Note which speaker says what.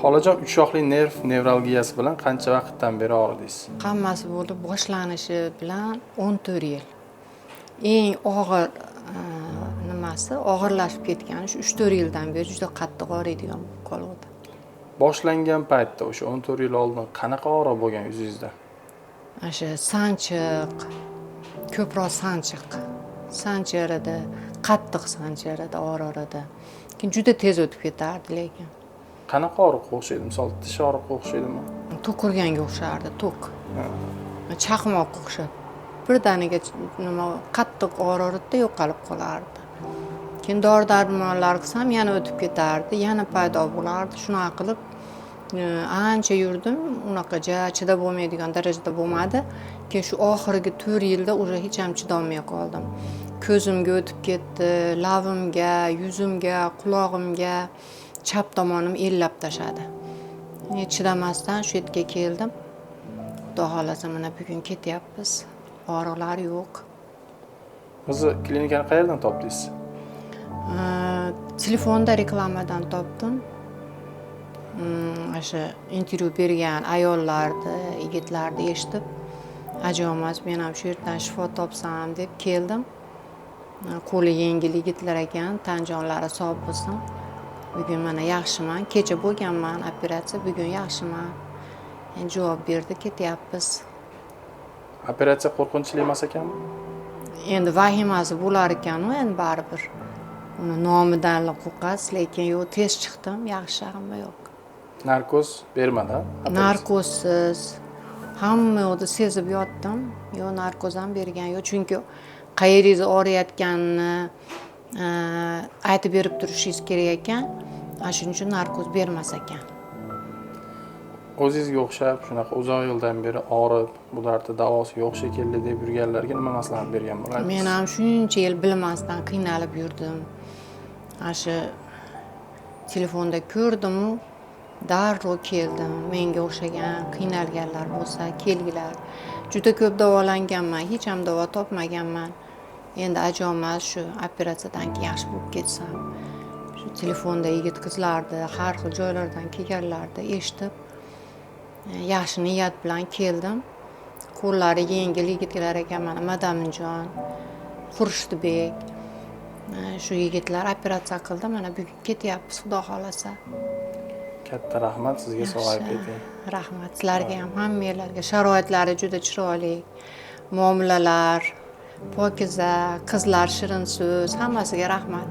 Speaker 1: Xolajon, uchoqli nerv nevralgiyasi bilan qancha vaqtdan beri og'ridingiz?
Speaker 2: Hammasi bo'lib boshlanishi bilan 14 yil. Eng og'ir nimasi og'irlashib ketgani shu 3-4 yildan beri juda qattiq og'riydigan bo'lib qoldi.
Speaker 1: Boshlangan paytda o'sha 14 yil oldin qanaqa og'riq bo'lgan yuzingizda?
Speaker 2: O'sha sanchiq, ko'proq sanchiq edi, qattiq sanchar edi, og'rir edi. Keyin juda tez o'tib ketardi lekin.
Speaker 1: Qanaqa og'riqqa o'xshaydi? Misol tish og'riqqa o'xshaydimi?
Speaker 2: Tok urganga o'xshardi, tok. Chaqmoqqa o'xshab. Birdaniga nima qattiq og'rirdi, yo'qolib qolardi. Keyin dori-darmonlar qilsam yana o'tib ketardi, yana paydo bo'lardi. Shunaqa qilib ancha yurdim, unaqa chidab bo'lmaydigan darajada bo'lmadi. Keyin shu oxirgi 4 yilda уже hech ham chidolmay qoldim. Ko'zimga o'tib ketdi, labimga, yuzimga, qulog'imga, chap tomonim ellab tashadi. Chidamasdan shu yerga keldim. Xudo xolasa mana bugun ketyapmiz. Og'riqlar yo'q.
Speaker 1: O'zi klinikani qayerdan topdingiz?
Speaker 2: Telefonda reklamadan topdim. O'sha intervyu bergan ayollarni, yigitlarni eshitib, ajomas men ham shu yerdan shifo topsam deb keldim. Qo'li yengil yigitlar ekan, tan jonlari sog' bo'lsin. Bugun mana yaxshiman. Kecha bo'lganman operatsiya, bugun yaxshiman. Endi javob berdi, ketyapmiz.
Speaker 1: Operatsiya qo'rqinchli emas ekanmi?
Speaker 2: Endi vahimasi bo'lar ekan-ku, endi baribir. Uni nomidan qo'rqasiz, lekin yo'q, tez chiqdim, yaxshi, hamma yo'q.
Speaker 1: Narkoz bermadi?
Speaker 2: Narkozsiz. Hamma yo'qni sezib yotdim. Yo'q, narkoz ham bergan yo'q, chunki qayeringiz og'riyotganini aytib berib turishingiz kerak ekan. Shuning uchun narkoz bermas ekan.
Speaker 1: O'zingizga o'xshab shunaqa uzoq yildan beri og'rib, bularning davosi yo'q shekilli deb yurganlarga nima maslahat bergan bo'lardingiz?
Speaker 2: Men ham shuncha yil bilmasdan qiynalib yurdim. Shu telefonda ko'rdim-u, darrov keldim. Menga o'xshagan qiynalganlar bo'lsa, kelinglar. Juda ko'p davolanganman, hech ham davo topmaganman. Endi ajomas shu operatsiyadan keyin yaxshi bo'lib ketsam. Shu telefonda yigit qizlarni, har xil joylardan kelganlarni eshitib, yaxshi niyat bilan keldim. Qo'llari yengil yigitlar ekan, mana Madaminjon, Xurshidbek. Shu yigitlar operatsiya qildi, mana bugun ketyapmiz, Xudo xolasa.
Speaker 1: Katta rahmat sizga, sog'ayib keting.
Speaker 2: Rahmat sizlarga ham, hammalarga. Sharoitlari juda chiroyli. Muomalalar, pokiza, qizlar shirin so'z, hammasiga rahmat.